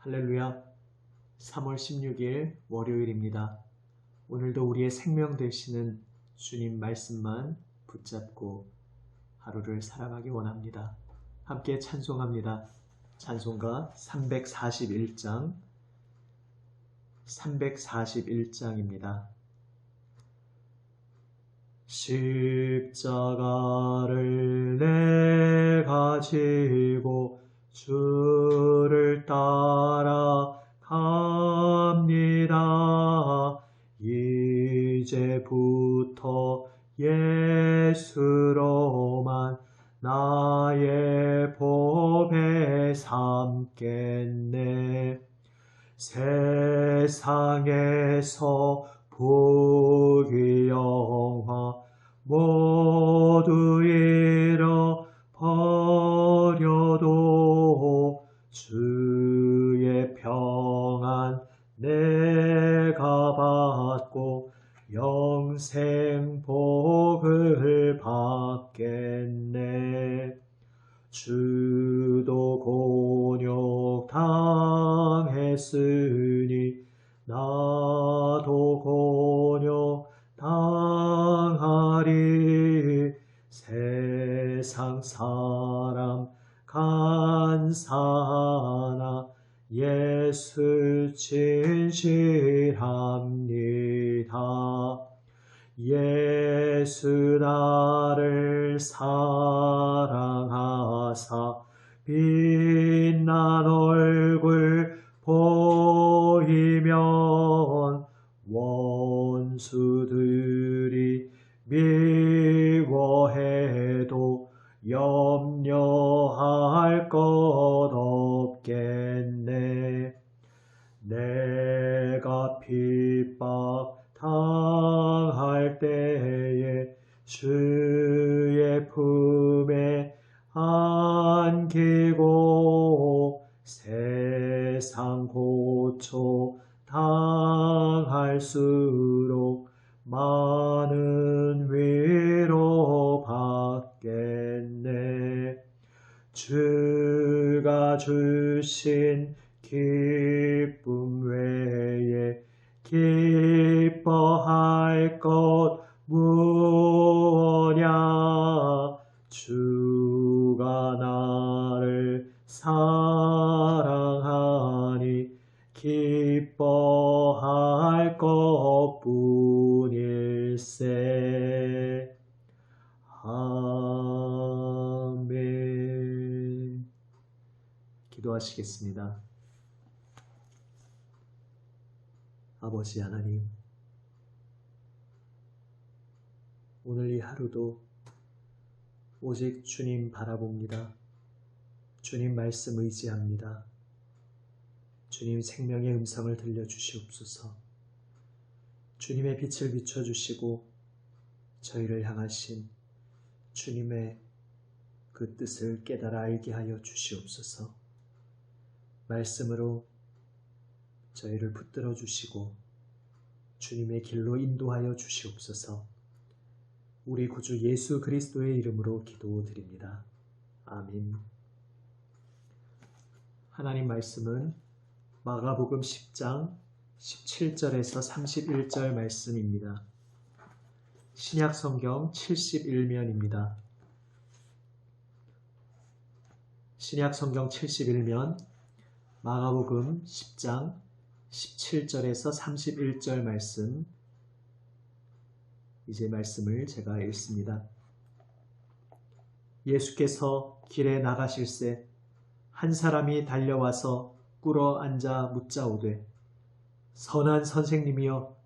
할렐루야. 3월 16일 월요일입니다. 오늘도 우리의 생명 되시는 주님 말씀만 붙잡고 하루를 살아가기 원합니다. 함께 찬송합니다. 찬송가 341장입니다. 십자가를 내가 지고 주를 따라갑니다. 이제부터 예수로만 나의 보배 삼겠네. 세상에서 부귀 영화 모두 잃어버려도 주의 평안 내가 받고 영생 복을 받겠네. 주도 곤욕 당했으니 나도 곤욕 당하리. 세상 사람 간사하나 예수 진실합니다. 예수 나를 사랑하사 빛난 얼굴 보이면 원수들이 미워해도 염려할 것 없겠네. 내가 핍박 당할 때에 주의 품에 안기고 세상 고초 당할수록 많은 위로 받겠네. 주가 주신 기쁨 외에 기뻐할 것 무엇냐. 주가 나를 사랑하니 기뻐할 것뿐일세. 아멘. 기도하시겠습니다. 아버지 하나님, 오늘 이 하루도 오직 주님 바라봅니다. 주님 말씀 의지합니다. 주님 생명의 음성을 들려주시옵소서. 주님의 빛을 비춰주시고 저희를 향하신 주님의 그 뜻을 깨달아 알게 하여 주시옵소서. 말씀으로 저희를 붙들어 주시고 주님의 길로 인도하여 주시옵소서. 우리 구주 예수 그리스도의 이름으로 기도드립니다. 아멘. 하나님 말씀은 마가복음 10장 17절에서 31절 말씀입니다. 신약성경 71면입니다. 신약성경 71면 마가복음 10장 17절에서 31절 말씀, 이제 말씀을 제가 읽습니다. 예수께서 길에 나가실새 한 사람이 달려와서 꿇어 앉아 묻자오되 선한 선생님이여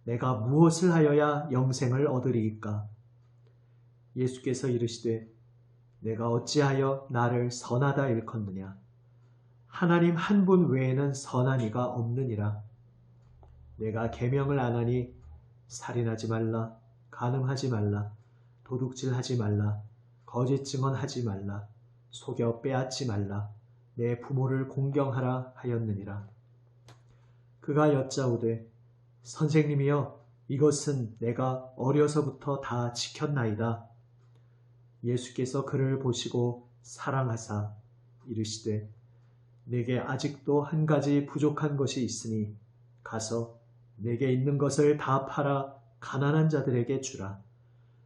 내가 무엇을 하여야 영생을 얻으리이까? 예수께서 이르시되 내가 어찌하여 나를 선하다 일컫느냐? 하나님 한 분 외에는 선한 이가 없느니라. 내가 계명을 안 하니 살인하지 말라, 간음하지 말라, 도둑질하지 말라, 거짓 증언하지 말라, 속여 빼앗지 말라, 내 부모를 공경하라 하였느니라. 그가 여짜오되 선생님이여 이것은 내가 어려서부터 다 지켰나이다. 예수께서 그를 보시고 사랑하사 이르시되 내게 아직도 한 가지 부족한 것이 있으니 가서 내게 있는 것을 다 팔아 가난한 자들에게 주라.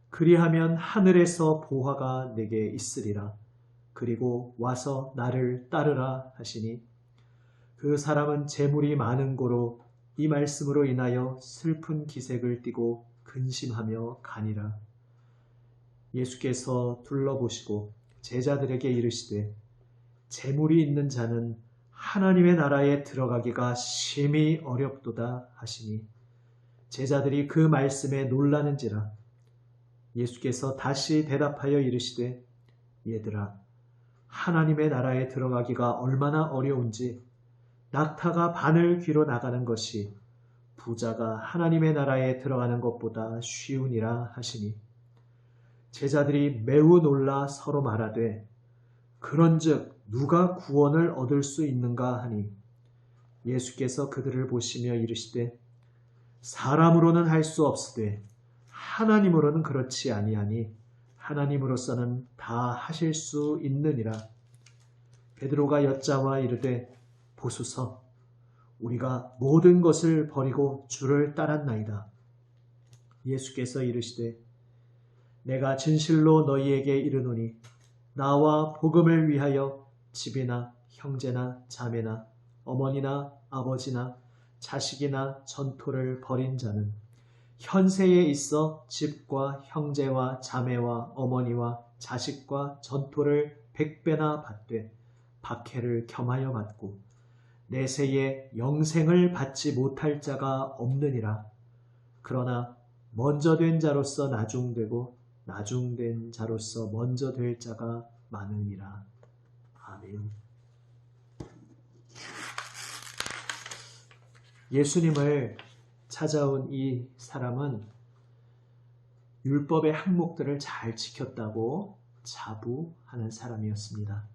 그리하면 하늘에서 보화가 내게 있으리라. 그리고 와서 나를 따르라 하시니 그 사람은 재물이 많은 고로 이 말씀으로 인하여 슬픈 기색을 띠고 근심하며 가니라. 예수께서 둘러보시고 제자들에게 이르시되 재물이 있는 자는 하나님의 나라에 들어가기가 심히 어렵도다 하시니 제자들이 그 말씀에 놀라는지라. 예수께서 다시 대답하여 이르시되 얘들아, 하나님의 나라에 들어가기가 얼마나 어려운지 낙타가 바늘 귀로 나가는 것이 부자가 하나님의 나라에 들어가는 것보다 쉬우니라 하시니 제자들이 매우 놀라 서로 말하되 그런즉 누가 구원을 얻을 수 있는가 하니 예수께서 그들을 보시며 이르시되 사람으로는 할 수 없으되 하나님으로는 그렇지 아니하니 하나님으로서는 다 하실 수 있느니라. 베드로가 여짜와 이르되 보소서, 우리가 모든 것을 버리고 주를 따랐나이다. 예수께서 이르시되 내가 진실로 너희에게 이르노니 나와 복음을 위하여 집이나 형제나 자매나 어머니나 아버지나 자식이나 전토를 벌인 자는 현세에 있어 집과 형제와 자매와 어머니와 자식과 전토를 100배나 받되 박해를 겸하여 받고 내세에 영생을 받지 못할 자가 없느니라. 그러나 먼저 된 자로서 나중되고 나중된 자로서 먼저 될 자가 많으니라. 아멘. 예수님을 찾아온 이 사람은 율법의 항목들을 잘 지켰다고 자부하는 사람이었습니다.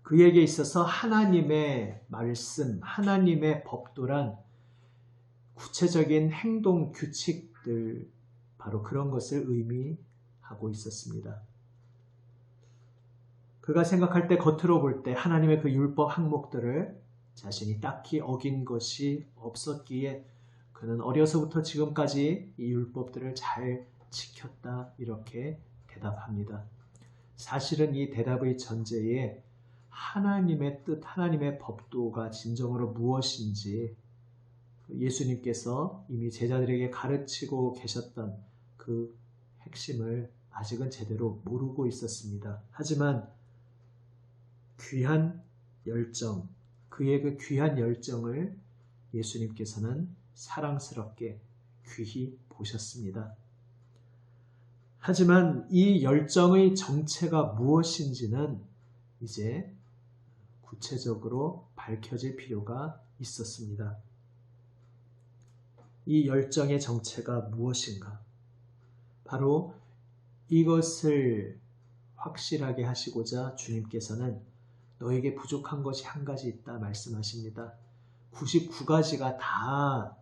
그에게 있어서 하나님의 말씀, 하나님의 법도란 구체적인 행동 규칙들, 바로 그런 것을 의미하고 있었습니다. 그가 생각할 때, 겉으로 볼 때 하나님의 그 율법 항목들을 자신이 딱히 어긴 것이 없었기에 그는 어려서부터 지금까지 이 율법들을 잘 지켰다, 이렇게 대답합니다. 사실은 이 대답의 전제에 하나님의 뜻, 하나님의 법도가 진정으로 무엇인지 예수님께서 이미 제자들에게 가르치고 계셨던 그 핵심을 아직은 제대로 모르고 있었습니다. 하지만 귀한 열정, 그의 그 귀한 열정을 예수님께서는 사랑스럽게 귀히 보셨습니다. 하지만 이 열정의 정체가 무엇인지는 이제 구체적으로 밝혀질 필요가 있었습니다. 이 열정의 정체가 무엇인가? 바로 이것을 확실하게 하시고자 주님께서는 너에게 부족한 것이 한 가지 있다 말씀하십니다. 99가지가 다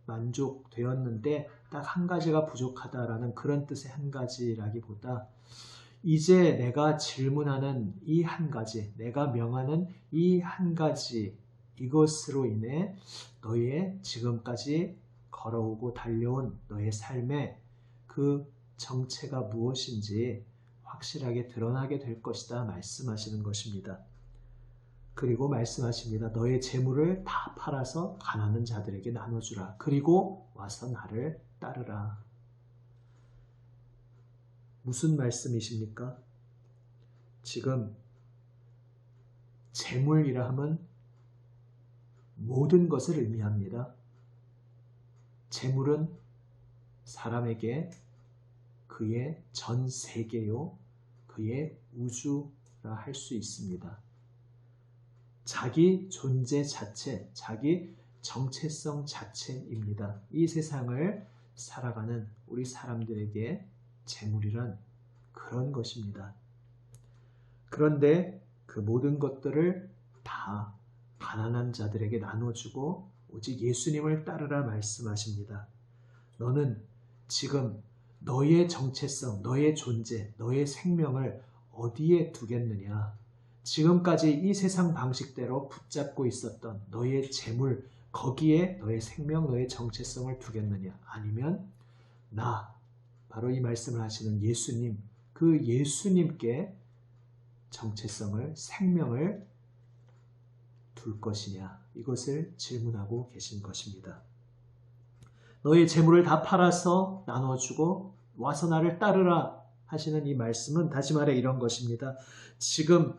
만족되었는데 딱 한 가지가 부족하다라는 그런 뜻의 한 가지라기보다 이제 내가 질문하는 이 한 가지, 내가 명하는 이 한 가지, 이것으로 인해 너의 지금까지 걸어오고 달려온 너의 삶의 그 정체가 무엇인지 확실하게 드러나게 될 것이다 말씀하시는 것입니다. 그리고 말씀하십니다. 너의 재물을 다 팔아서 가난한 자들에게 나눠주라. 그리고 와서 나를 따르라. 무슨 말씀이십니까? 지금 재물이라 하면 모든 것을 의미합니다. 재물은 사람에게 그의 전 세계요, 그의 우주라 할 수 있습니다. 자기 존재 자체, 자기 정체성 자체입니다. 이 세상을 살아가는 우리 사람들에게 재물이란 그런 것입니다. 그런데 그 모든 것들을 다 가난한 자들에게 나눠주고 오직 예수님을 따르라 말씀하십니다. 너는 지금 너의 정체성, 너의 존재, 너의 생명을 어디에 두겠느냐? 지금까지 이 세상 방식대로 붙잡고 있었던 너의 재물, 거기에 너의 생명, 너의 정체성을 두겠느냐? 아니면 바로 이 말씀을 하시는 예수님, 그 예수님께 정체성을, 생명을 둘 것이냐? 이것을 질문하고 계신 것입니다. 너의 재물을 다 팔아서 나눠주고 와서 나를 따르라 하시는 이 말씀은 다시 말해 이런 것입니다. 지금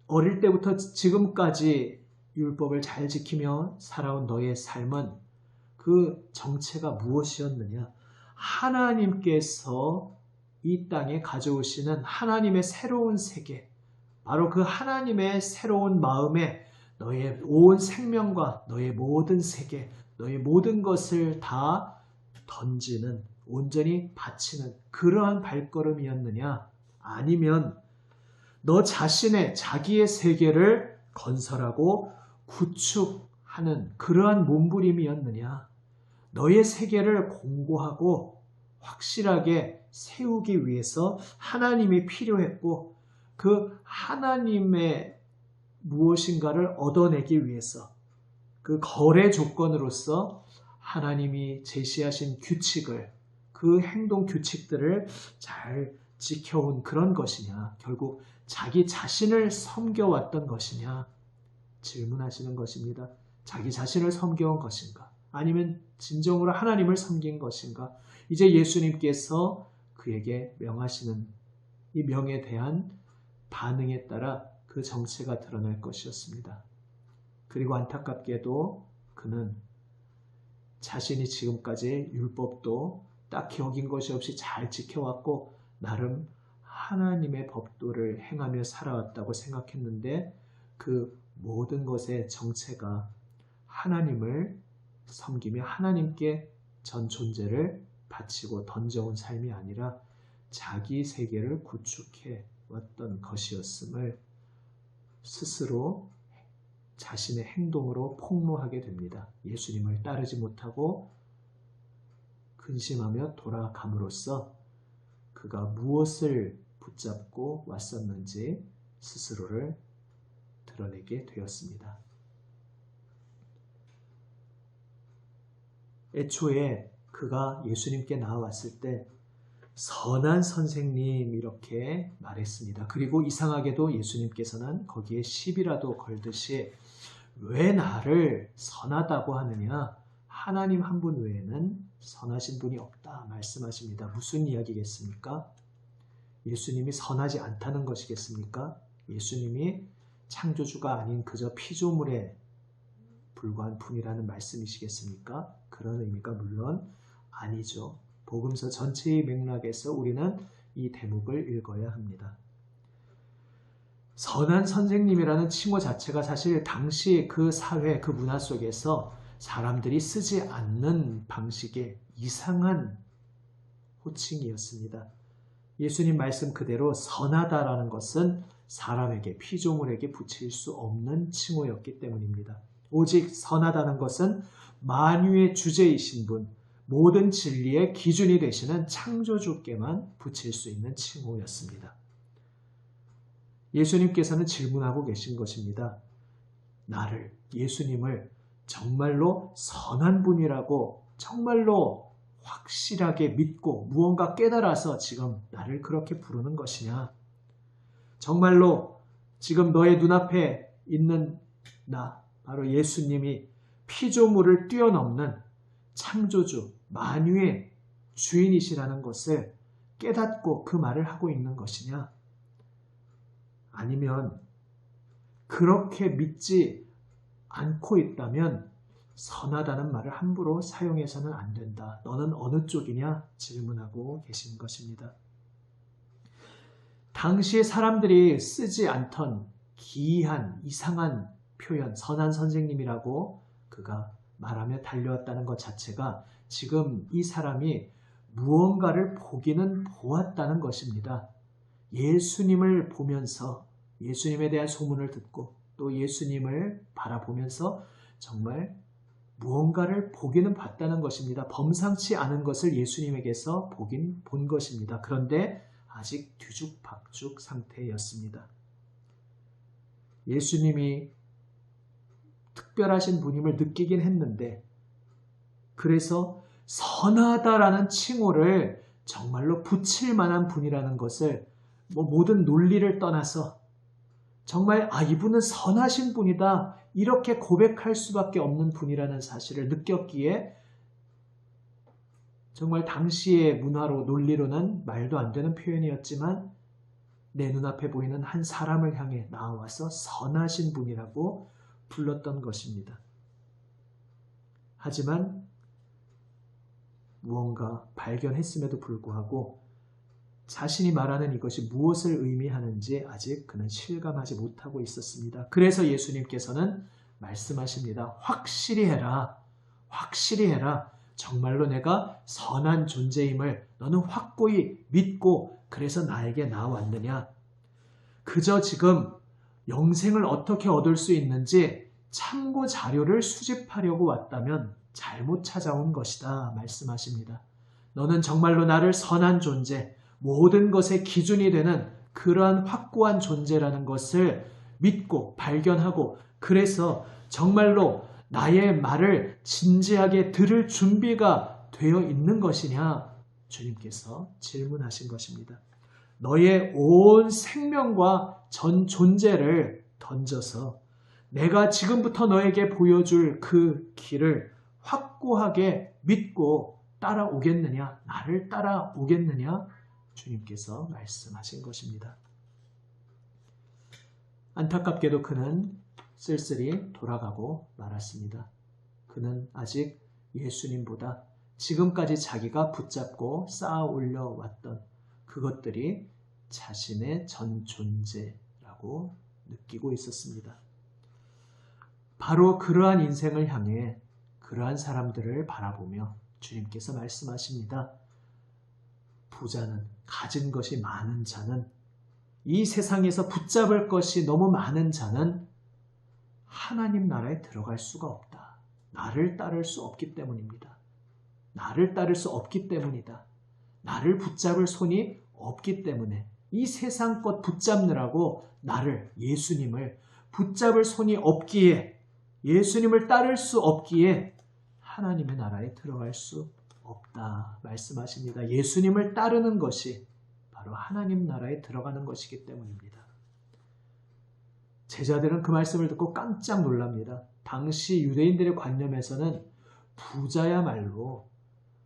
어릴 때부터 지금까지 율법을 잘 지키며 살아온 너의 삶은 그 정체가 무엇이었느냐? 하나님께서 이 땅에 가져오시는 하나님의 새로운 세계, 바로 그 하나님의 새로운 마음에 너의 온 생명과 너의 모든 세계, 너의 모든 것을 다 던지는, 온전히 바치는 그러한 발걸음이었느냐? 아니면 너 자신의 자기의 세계를 건설하고 구축하는 그러한 몸부림이었느냐? 너의 세계를 공고하고 확실하게 세우기 위해서 하나님이 필요했고 그 하나님의 무엇인가를 얻어내기 위해서 그 거래 조건으로서 하나님이 제시하신 규칙을, 그 행동 규칙들을 잘 지켜온 그런 것이냐? 결국 자기 자신을 섬겨왔던 것이냐? 질문하시는 것입니다. 자기 자신을 섬겨온 것인가? 아니면 진정으로 하나님을 섬긴 것인가? 이제 예수님께서 그에게 명하시는 이 명에 대한 반응에 따라 그 정체가 드러날 것이었습니다. 그리고 안타깝게도 그는 자신이 지금까지 율법도 딱히 어긴 것이 없이 잘 지켜왔고 나름 하나님의 법도를 행하며 살아왔다고 생각했는데 그 모든 것의 정체가 하나님을 섬기며 하나님께 전 존재를 바치고 던져온 삶이 아니라 자기 세계를 구축해 왔던 것이었음을 스스로 자신의 행동으로 폭로하게 됩니다. 예수님을 따르지 못하고 근심하며 돌아감으로써 그가 무엇을 붙잡고 왔었는지 스스로를 드러내게 되었습니다. 애초에 그가 예수님께 나와왔을 때 선한 선생님 이렇게 말했습니다. 그리고 이상하게도 예수님께서는 거기에 시비라도 걸듯이 왜 나를 선하다고 하느냐? 하나님 한 분 외에는 선하신 분이 없다 말씀하십니다. 무슨 이야기겠습니까? 예수님이 선하지 않다는 것이겠습니까? 예수님이 창조주가 아닌 그저 피조물에 불과한 분이라는 말씀이시겠습니까? 그런 의미가 물론 아니죠. 복음서 전체의 맥락에서 우리는 이 대목을 읽어야 합니다. 선한 선생님이라는 칭호 자체가 사실 당시 그 사회, 그 문화 속에서 사람들이 쓰지 않는 방식의 이상한 호칭이었습니다. 예수님 말씀 그대로 선하다라는 것은 사람에게, 피조물에게 붙일 수 없는 칭호였기 때문입니다. 오직 선하다는 것은 만유의 주제이신 분, 모든 진리의 기준이 되시는 창조주께만 붙일 수 있는 칭호였습니다. 예수님께서는 질문하고 계신 것입니다. 나를, 예수님을 정말로 선한 분이라고 정말로 확실하게 믿고 무언가 깨달아서 지금 나를 그렇게 부르는 것이냐? 정말로 지금 너의 눈앞에 있는 나, 바로 예수님이 피조물을 뛰어넘는 창조주, 만유의 주인이시라는 것을 깨닫고 그 말을 하고 있는 것이냐? 아니면 그렇게 믿지 않고 있다면 선하다는 말을 함부로 사용해서는 안 된다. 너는 어느 쪽이냐? 질문하고 계신 것입니다. 당시에 사람들이 쓰지 않던 기이한 이상한 표현, 선한 선생님이라고 그가 말하며 달려왔다는 것 자체가 지금 이 사람이 무언가를 보기는 보았다는 것입니다. 예수님을 보면서 예수님에 대한 소문을 듣고 또 예수님을 바라보면서 정말 무언가를 보기는 봤다는 것입니다. 범상치 않은 것을 예수님에게서 보긴 본 것입니다. 그런데 아직 뒤죽박죽 상태였습니다. 예수님이 특별하신 분임을 느끼긴 했는데 그래서 선하다라는 칭호를 정말로 붙일 만한 분이라는 것을 모든 논리를 떠나서 정말 이분은 선하신 분이다 이렇게 고백할 수밖에 없는 분이라는 사실을 느꼈기에 정말 당시의 문화로 논리로는 말도 안 되는 표현이었지만 내 눈앞에 보이는 한 사람을 향해 나와서 선하신 분이라고 불렀던 것입니다. 하지만 무언가 발견했음에도 불구하고 자신이 말하는 이것이 무엇을 의미하는지 아직 그는 실감하지 못하고 있었습니다. 그래서 예수님께서는 말씀하십니다. 확실히 해라. 확실히 해라. 정말로 내가 선한 존재임을 너는 확고히 믿고 그래서 나에게 나왔느냐. 그저 지금 영생을 어떻게 얻을 수 있는지 참고 자료를 수집하려고 왔다면 잘못 찾아온 것이다 말씀하십니다. 너는 정말로 나를 선한 존재, 모든 것의 기준이 되는 그러한 확고한 존재라는 것을 믿고 발견하고 그래서 정말로 나의 말을 진지하게 들을 준비가 되어 있는 것이냐? 주님께서 질문하신 것입니다. 너의 온 생명과 전 존재를 던져서 내가 지금부터 너에게 보여줄 그 길을 확고하게 믿고 따라오겠느냐? 나를 따라오겠느냐? 주님께서 말씀하신 것입니다. 안타깝게도 그는 쓸쓸히 돌아가고 말았습니다. 그는 아직 예수님보다 지금까지 자기가 붙잡고 쌓아 올려왔던 그것들이 자신의 전 존재라고 느끼고 있었습니다. 바로 그러한 인생을 향해 그러한 사람들을 바라보며 주님께서 말씀하십니다. 부자는 가진 것이 많은 자는 이 세상에서 붙잡을 것이 너무 많은 자는 하나님 나라에 들어갈 수가 없다. 나를 따를 수 없기 때문입니다. 나를 따를 수 없기 때문이다. 나를 붙잡을 손이 없기 때문에 이 세상 것 붙잡느라고 나를 예수님을 붙잡을 손이 없기에 예수님을 따를 수 없기에 하나님의 나라에 들어갈 수 없다 말씀하십니다. 예수님을 따르는 것이 바로 하나님 나라에 들어가는 것이기 때문입니다. 제자들은 그 말씀을 듣고 깜짝 놀랍니다. 당시 유대인들의 관념에서는 부자야말로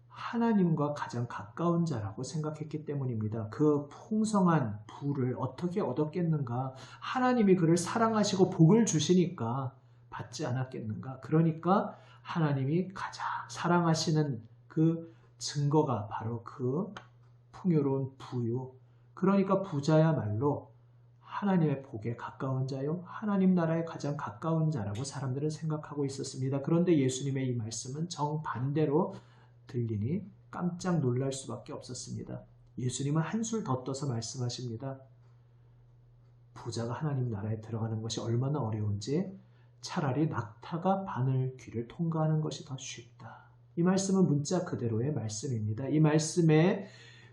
하나님과 가장 가까운 자라고 생각했기 때문입니다. 그 풍성한 부를 어떻게 얻었겠는가? 하나님이 그를 사랑하시고 복을 주시니까 받지 않았겠는가? 그러니까 하나님이 가장 사랑하시는 그 증거가 바로 그 풍요로운 부유. 그러니까 부자야말로 하나님의 복에 가까운 자요. 하나님 나라에 가장 가까운 자라고 사람들은 생각하고 있었습니다. 그런데 예수님의 이 말씀은 정반대로 들리니 깜짝 놀랄 수밖에 없었습니다. 예수님은 한술 더 떠서 말씀하십니다. 부자가 하나님 나라에 들어가는 것이 얼마나 어려운지 차라리 낙타가 바늘 귀를 통과하는 것이 더 쉽다. 이 말씀은 문자 그대로의 말씀입니다. 이 말씀의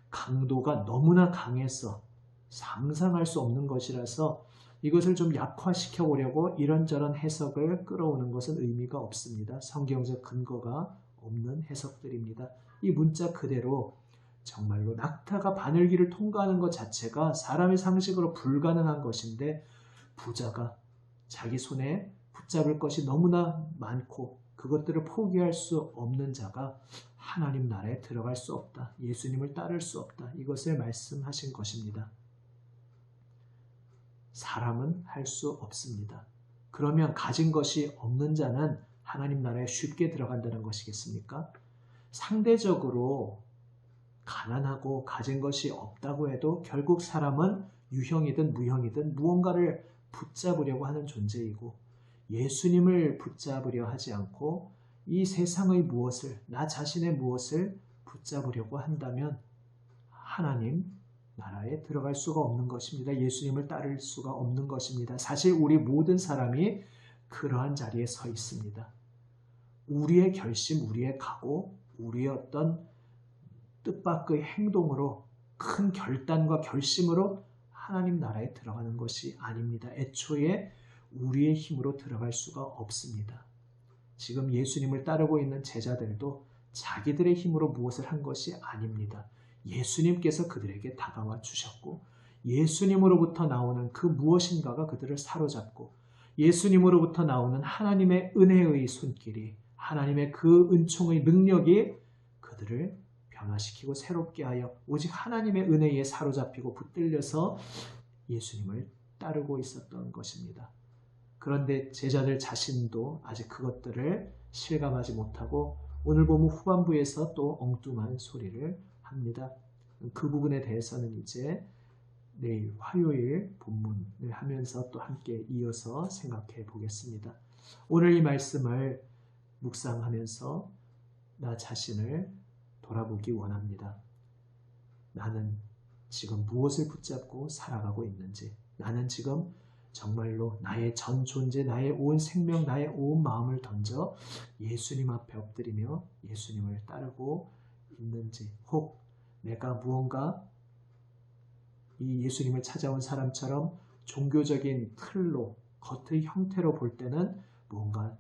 강도가 너무나 강해서 상상할 수 없는 것이라서 이것을 좀 약화시켜 보려고 이런저런 해석을 끌어오는 것은 의미가 없습니다. 성경적 근거가 없는 해석들입니다. 이 문자 그대로 정말로 낙타가 바늘귀를 통과하는 것 자체가 사람의 상식으로 불가능한 것인데 부자가 자기 손에 붙잡을 것이 너무나 많고 그것들을 포기할 수 없는 자가 하나님 나라에 들어갈 수 없다. 예수님을 따를 수 없다. 이것을 말씀하신 것입니다. 사람은 할 수 없습니다. 그러면 가진 것이 없는 자는 하나님 나라에 쉽게 들어간다는 것이겠습니까? 상대적으로 가난하고 가진 것이 없다고 해도 결국 사람은 유형이든 무형이든 무언가를 붙잡으려고 하는 존재이고 예수님을 붙잡으려 하지 않고 이 세상의 무엇을, 나 자신의 무엇을 붙잡으려고 한다면 하나님 나라에 들어갈 수가 없는 것입니다. 예수님을 따를 수가 없는 것입니다. 사실 우리 모든 사람이 그러한 자리에 서 있습니다. 우리의 결심, 우리의 각오, 우리의 어떤 뜻밖의 행동으로 큰 결단과 결심으로 하나님 나라에 들어가는 것이 아닙니다. 애초에 우리의 힘으로 들어갈 수가 없습니다. 지금 예수님을 따르고 있는 제자들도 자기들의 힘으로 무엇을 한 것이 아닙니다. 예수님께서 그들에게 다가와 주셨고 예수님으로부터 나오는 그 무엇인가가 그들을 사로잡고 예수님으로부터 나오는 하나님의 은혜의 손길이 하나님의 그 은총의 능력이 그들을 변화시키고 새롭게 하여 오직 하나님의 은혜에 사로잡히고 붙들려서 예수님을 따르고 있었던 것입니다. 그런데 제자들 자신도 아직 그것들을 실감하지 못하고 오늘 보면 후반부에서 또 엉뚱한 소리를 합니다. 그 부분에 대해서는 이제 내일 화요일 본문을 하면서 또 함께 이어서 생각해 보겠습니다. 오늘 이 말씀을 묵상하면서 나 자신을 돌아보기 원합니다. 나는 지금 무엇을 붙잡고 살아가고 있는지, 나는 지금 정말로 나의 전 존재, 나의 온 생명, 나의 온 마음을 던져 예수님 앞에 엎드리며 예수님을 따르고 있는지, 혹 내가 무언가 이 예수님을 찾아온 사람처럼 종교적인 틀로, 겉의 형태로 볼 때는 무언가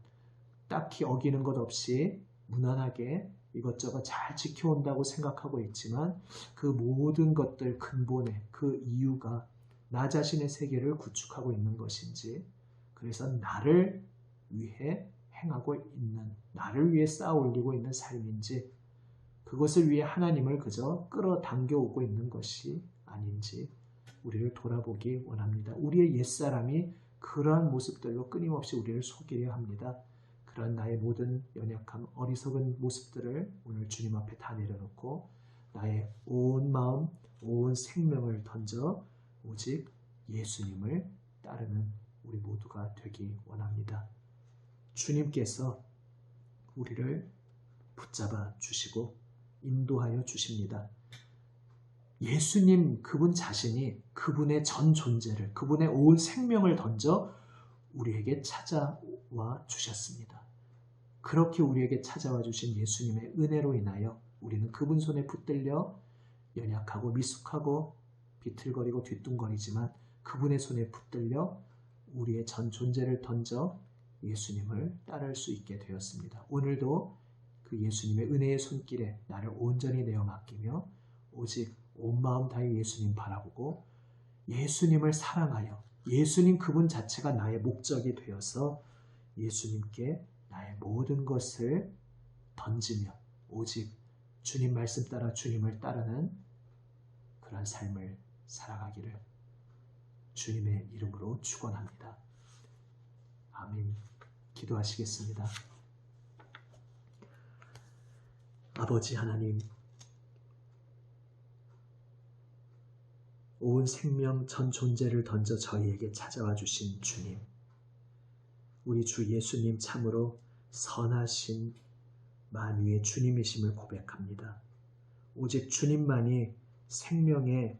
딱히 어기는 것 없이 무난하게 이것저것 잘 지켜온다고 생각하고 있지만 그 모든 것들 근본에 그 이유가 나 자신의 세계를 구축하고 있는 것인지, 그래서 나를 위해 행하고 있는, 나를 위해 쌓아 올리고 있는 삶인지, 그것을 위해 하나님을 그저 끌어당겨 오고 있는 것이 아닌지 우리를 돌아보기 원합니다. 우리의 옛사람이 그러한 모습들로 끊임없이 우리를 속이려 합니다. 그런 나의 모든 연약함, 어리석은 모습들을 오늘 주님 앞에 다 내려놓고 나의 온 마음, 온 생명을 던져 오직 예수님을 따르는 우리 모두가 되기 원합니다. 주님께서 우리를 붙잡아 주시고 인도하여 주십니다. 예수님 그분 자신이 그분의 전 존재를, 그분의 온 생명을 던져 우리에게 찾아와 주셨습니다. 그렇게 우리에게 찾아와 주신 예수님의 은혜로 인하여 우리는 그분 손에 붙들려 연약하고 미숙하고 비틀거리고 뒤뚱거리지만 그분의 손에 붙들려 우리의 전 존재를 던져 예수님을 따를 수 있게 되었습니다. 오늘도 그 예수님의 은혜의 손길에 나를 온전히 내어 맡기며 오직 온 마음 다해 예수님 바라보고 예수님을 사랑하여 예수님 그분 자체가 나의 목적이 되어서 예수님께 나의 모든 것을 던지며 오직 주님 말씀 따라 주님을 따르는 그런 삶을 살아가기를 주님의 이름으로 축원합니다. 아멘. 기도하시겠습니다. 아버지 하나님, 온 생명 전 존재를 던져 저희에게 찾아와 주신 주님, 우리 주 예수님 참으로 선하신 만유의 주님이심을 고백합니다. 오직 주님만이 생명의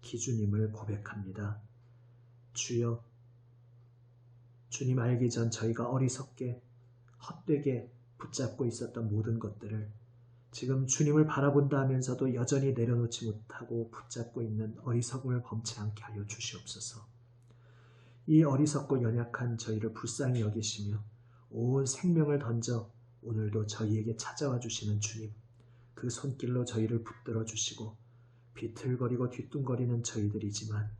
기준임을 고백합니다. 주여, 주님 알기 전 저희가 어리석게 헛되게 붙잡고 있었던 모든 것들을 지금 주님을 바라본다 하면서도 여전히 내려놓지 못하고 붙잡고 있는 어리석음을 범치 않게 하여 주시옵소서. 이 어리석고 연약한 저희를 불쌍히 여기시며 온 생명을 던져 오늘도 저희에게 찾아와 주시는 주님, 그 손길로 저희를 붙들어 주시고 비틀거리고 뒤뚱거리는 저희들이지만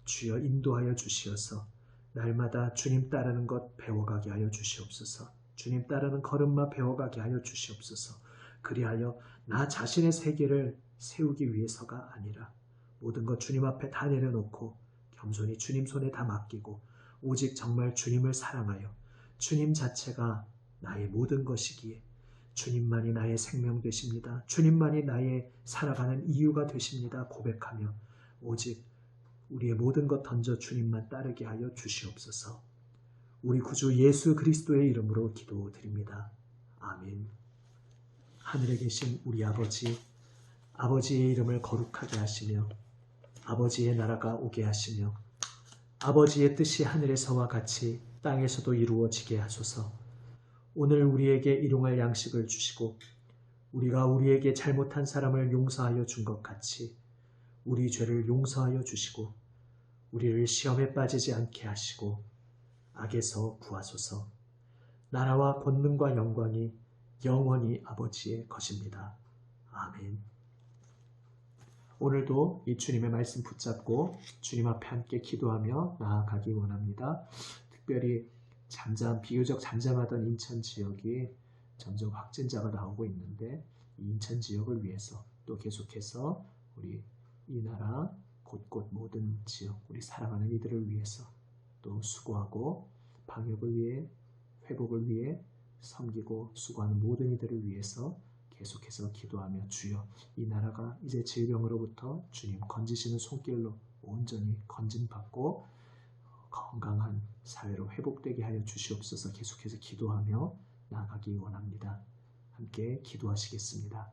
주여 인도하여 주시어서 날마다 주님 따르는 것 배워가게 하여 주시옵소서. 주님 따르는 걸음마 배워가게 하여 주시옵소서. 그리하여 나 자신의 세계를 세우기 위해서가 아니라 모든 것 주님 앞에 다 내려놓고 겸손히 주님 손에 다 맡기고 오직 정말 주님을 사랑하여 주님 자체가 나의 모든 것이기에 주님만이 나의 생명 되십니다. 주님만이 나의 살아가는 이유가 되십니다. 고백하며 오직 우리의 모든 것 던져 주님만 따르게 하여 주시옵소서. 우리 구주 예수 그리스도의 이름으로 기도드립니다. 아멘. 하늘에 계신 우리 아버지, 아버지의 이름을 거룩하게 하시며 아버지의 나라가 오게 하시며 아버지의 뜻이 하늘에서와 같이 땅에서도 이루어지게 하소서. 오늘 우리에게 일용할 양식을 주시고 우리가 우리에게 잘못한 사람을 용서하여 준 것 같이 우리 죄를 용서하여 주시고 우리를 시험에 빠지지 않게 하시고 악에서 구하소서. 나라와 권능과 영광이 영원히 아버지의 것입니다. 아멘. 오늘도 이 주님의 말씀 붙잡고 주님 앞에 함께 기도하며 나아가기 원합니다. 특별히 비교적 잠잠하던 인천 지역이 점점 확진자가 나오고 있는데 이 인천 지역을 위해서 또 계속해서 우리 이 나라 곳곳 모든 지역 우리 사랑하는 이들을 위해서 또 수고하고 방역을 위해 회복을 위해 섬기고 수고하는 모든 이들을 위해서 계속해서 기도하며 주여 이 나라가 이제 질병으로부터 주님 건지시는 손길로 온전히 건진받고 건강한 사회로 회복되게 하여 주시옵소서. 계속해서 기도하며 나아가기 원합니다. 함께 기도하시겠습니다.